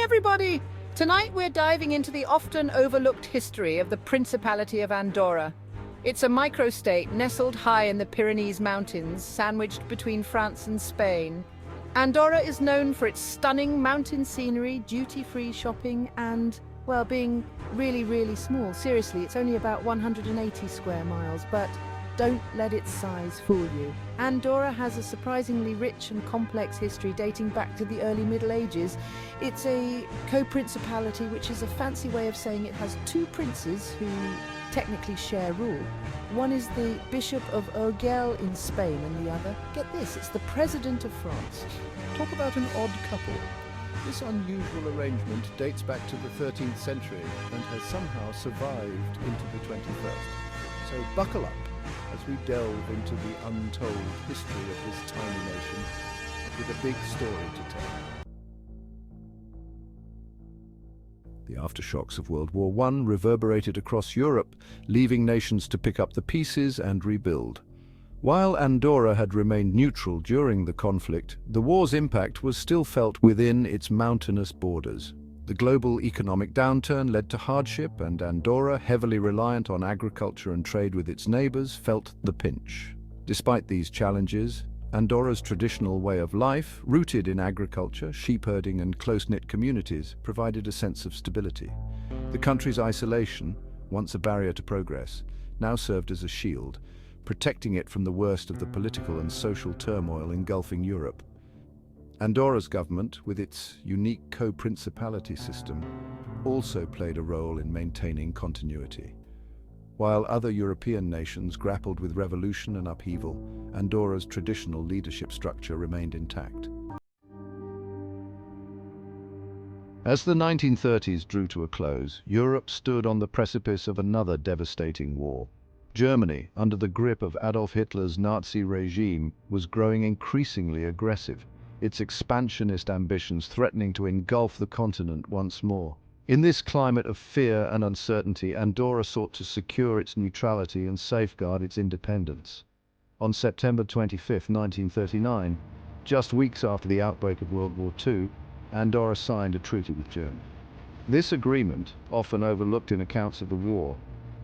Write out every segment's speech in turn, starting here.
everybody! Tonight we're diving into the often overlooked history of the Principality of Andorra. It's a microstate nestled high in the Pyrenees Mountains, sandwiched between France and Spain. Andorra is known for its stunning mountain scenery, duty-free shopping, and, well, being really small. Seriously, it's only about 180 square miles, but don't let its size fool you. Andorra has a surprisingly rich and complex history dating back to the early Middle Ages. It's a co-principality, which is a fancy way of saying it has two princes who technically share rule. One is the Bishop of Urgell in Spain, and the other, get this, it's the President of France. Talk about an odd couple. This unusual arrangement dates back to the 13th century and has somehow survived into the 21st. So buckle up as we delve into the untold history of this tiny nation with a big story to tell. The aftershocks of World War I reverberated across Europe, leaving nations to pick up the pieces and rebuild. While Andorra had remained neutral during the conflict, the war's impact was still felt within its mountainous borders. The global economic downturn led to hardship, and Andorra, heavily reliant on agriculture and trade with its neighbors, felt the pinch. Despite these challenges, Andorra's traditional way of life, rooted in agriculture, sheep-herding and close-knit communities, provided a sense of stability. The country's isolation, once a barrier to progress, now served as a shield, protecting it from the worst of the political and social turmoil engulfing Europe. Andorra's government, with its unique co-principality system, also played a role in maintaining continuity. While other European nations grappled with revolution and upheaval, Andorra's traditional leadership structure remained intact. As the 1930s drew to a close, Europe stood on the precipice of another devastating war. Germany, under the grip of Adolf Hitler's Nazi regime, was growing increasingly aggressive, its expansionist ambitions threatening to engulf the continent once more. In this climate of fear and uncertainty, Andorra sought to secure its neutrality and safeguard its independence. On September 25, 1939, just weeks after the outbreak of World War II, Andorra signed a treaty with Germany. This agreement, often overlooked in accounts of the war,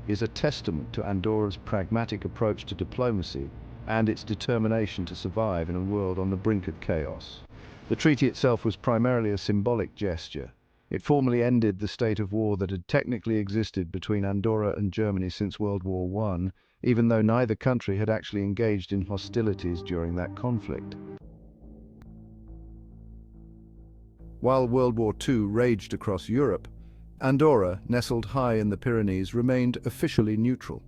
is a testament to Andorra's pragmatic approach to diplomacy and its determination to survive in a world on the brink of chaos. The treaty itself was primarily a symbolic gesture. It formally ended the state of war that had technically existed between Andorra and Germany since World War I, even though neither country had actually engaged in hostilities during that conflict. While World War II raged across Europe, Andorra, nestled high in the Pyrenees, remained officially neutral.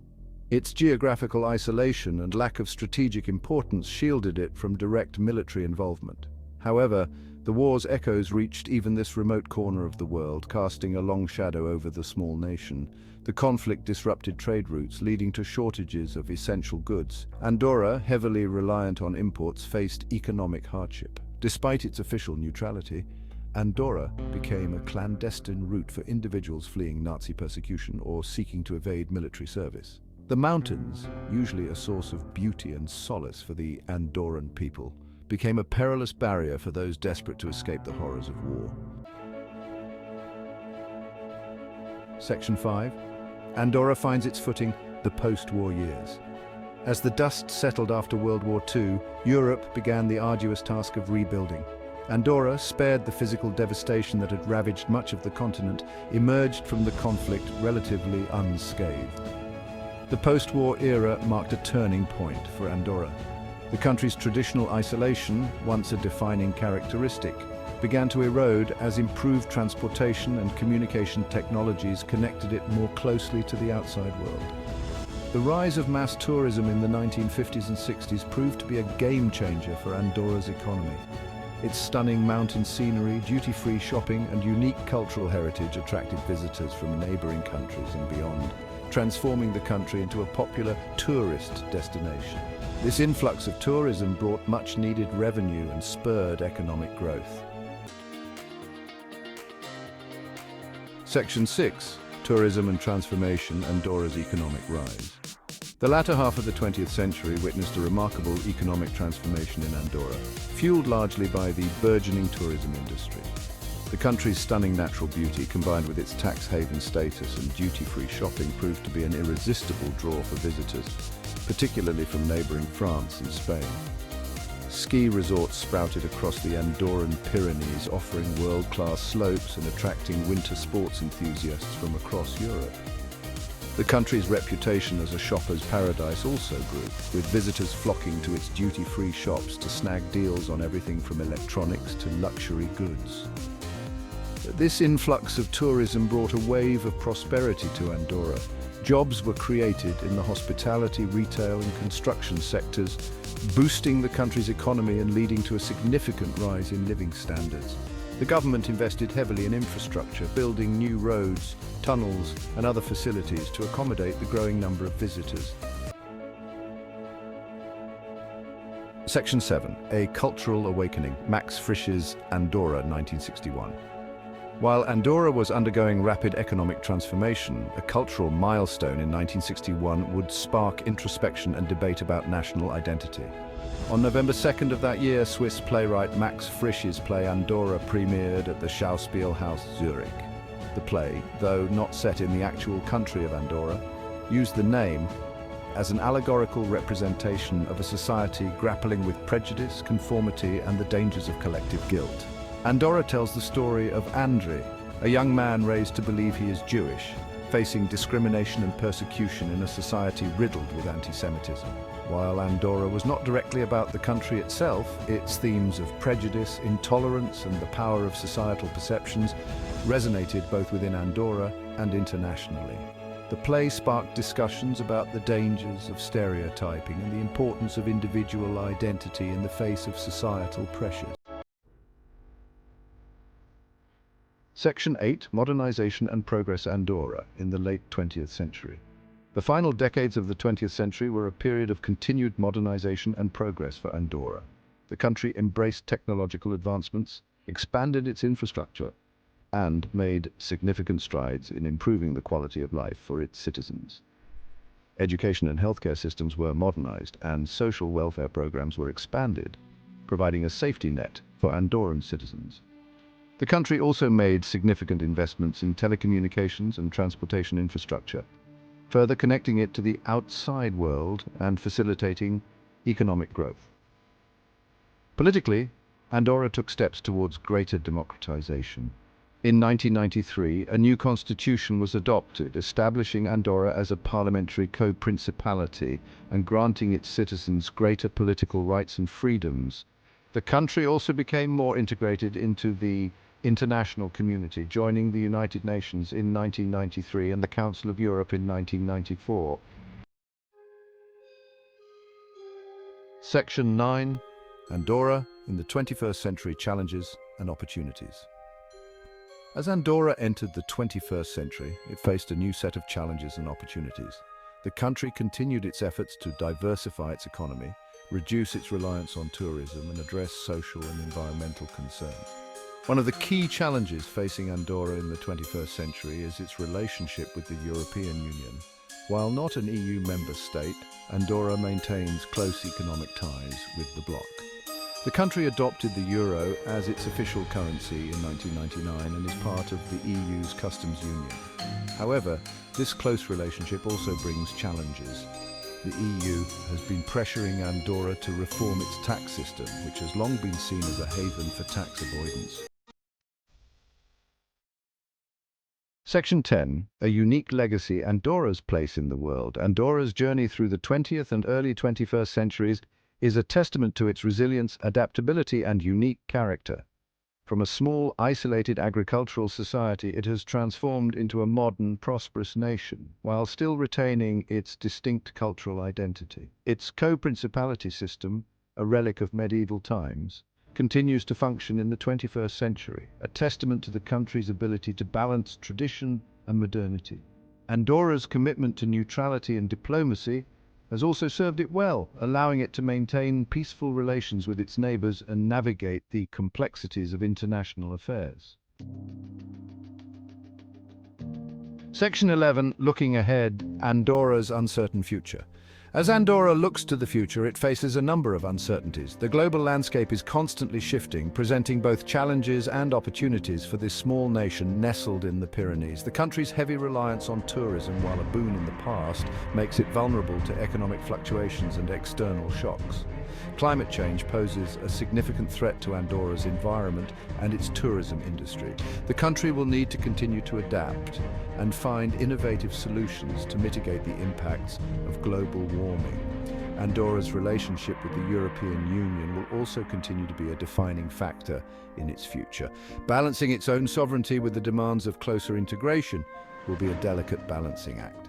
Its geographical isolation and lack of strategic importance shielded it from direct military involvement. However, the war's echoes reached even this remote corner of the world, casting a long shadow over the small nation. The conflict disrupted trade routes, leading to shortages of essential goods. Andorra, heavily reliant on imports, faced economic hardship. Despite its official neutrality, Andorra became a clandestine route for individuals fleeing Nazi persecution or seeking to evade military service. The mountains, usually a source of beauty and solace for the Andorran people, became a perilous barrier for those desperate to escape the horrors of war. Section 5. Andorra finds its footing, the post-war years. As the dust settled after World War II, Europe began the arduous task of rebuilding. Andorra, spared the physical devastation that had ravaged much of the continent, emerged from the conflict relatively unscathed. The post-war era marked a turning point for Andorra. The country's traditional isolation, once a defining characteristic, began to erode as improved transportation and communication technologies connected it more closely to the outside world. The rise of mass tourism in the 1950s and 60s proved to be a game-changer for Andorra's economy. Its stunning mountain scenery, duty-free shopping, and unique cultural heritage attracted visitors from neighboring countries and beyond, transforming the country into a popular tourist destination. This influx of tourism brought much-needed revenue and spurred economic growth. Section 6. Tourism and Transformation, Andorra's Economic Rise. The latter half of the 20th century witnessed a remarkable economic transformation in Andorra, fueled largely by the burgeoning tourism industry. The country's stunning natural beauty, combined with its tax haven status and duty-free shopping, proved to be an irresistible draw for visitors, particularly from neighboring France and Spain. Ski resorts sprouted across the Andorran Pyrenees, offering world-class slopes and attracting winter sports enthusiasts from across Europe. The country's reputation as a shopper's paradise also grew, with visitors flocking to its duty-free shops to snag deals on everything from electronics to luxury goods. This influx of tourism brought a wave of prosperity to Andorra. Jobs were created in the hospitality, retail and construction sectors, boosting the country's economy and leading to a significant rise in living standards. The government invested heavily in infrastructure, building new roads, tunnels and other facilities to accommodate the growing number of visitors. Section 7. A Cultural Awakening. Max Frisch's Andorra, 1961. While Andorra was undergoing rapid economic transformation, a cultural milestone in 1961 would spark introspection and debate about national identity. On November 2nd of that year, Swiss playwright Max Frisch's play Andorra premiered at the Schauspielhaus Zurich. The play, though not set in the actual country of Andorra, used the name as an allegorical representation of a society grappling with prejudice, conformity, and the dangers of collective guilt. Andorra tells the story of Andri, a young man raised to believe he is Jewish, facing discrimination and persecution in a society riddled with anti-Semitism. While Andorra was not directly about the country itself, its themes of prejudice, intolerance, and the power of societal perceptions resonated both within Andorra and internationally. The play sparked discussions about the dangers of stereotyping and the importance of individual identity in the face of societal pressures. Section 8. Modernization and Progress Andorra in the late 20th century. The final decades of the 20th century were a period of continued modernization and progress for Andorra. The country embraced technological advancements, expanded its infrastructure, and made significant strides in improving the quality of life for its citizens. Education and healthcare systems were modernized, and social welfare programs were expanded, providing a safety net for Andorran citizens. The country also made significant investments in telecommunications and transportation infrastructure, further connecting it to the outside world and facilitating economic growth. Politically, Andorra took steps towards greater democratization. In 1993, a new constitution was adopted, establishing Andorra as a parliamentary co-principality and granting its citizens greater political rights and freedoms. The country also became more integrated into the international community, joining the United Nations in 1993 and the Council of Europe in 1994. Section 9. Andorra in the 21st Century Challenges and Opportunities. As Andorra entered the 21st century, it faced a new set of challenges and opportunities. The country continued its efforts to diversify its economy, reduce its reliance on tourism, and address social and environmental concerns. One of the key challenges facing Andorra in the 21st century is its relationship with the European Union. While not an EU member state, Andorra maintains close economic ties with the bloc. The country adopted the euro as its official currency in 1999 and is part of the EU's customs union. However, this close relationship also brings challenges. The EU has been pressuring Andorra to reform its tax system, which has long been seen as a haven for tax avoidance. Section 10. A Unique Legacy. Andorra's place in the world. Andorra's journey through the 20th and early 21st centuries is a testament to its resilience, adaptability, and unique character. From a small, isolated agricultural society, it has transformed into a modern, prosperous nation, while still retaining its distinct cultural identity. Its co-principality system, a relic of medieval times, continues to function in the 21st century, a testament to the country's ability to balance tradition and modernity. Andorra's commitment to neutrality and diplomacy has also served it well, allowing it to maintain peaceful relations with its neighbors and navigate the complexities of international affairs. Section 11. Looking ahead. Andorra's uncertain future. As Andorra looks to the future, it faces a number of uncertainties. The global landscape is constantly shifting, presenting both challenges and opportunities for this small nation nestled in the Pyrenees. The country's heavy reliance on tourism, while a boon in the past, makes it vulnerable to economic fluctuations and external shocks. Climate change poses a significant threat to Andorra's environment and its tourism industry. The country will need to continue to adapt and find innovative solutions to mitigate the impacts of global warming. Andorra's relationship with the European Union will also continue to be a defining factor in its future. Balancing its own sovereignty with the demands of closer integration will be a delicate balancing act.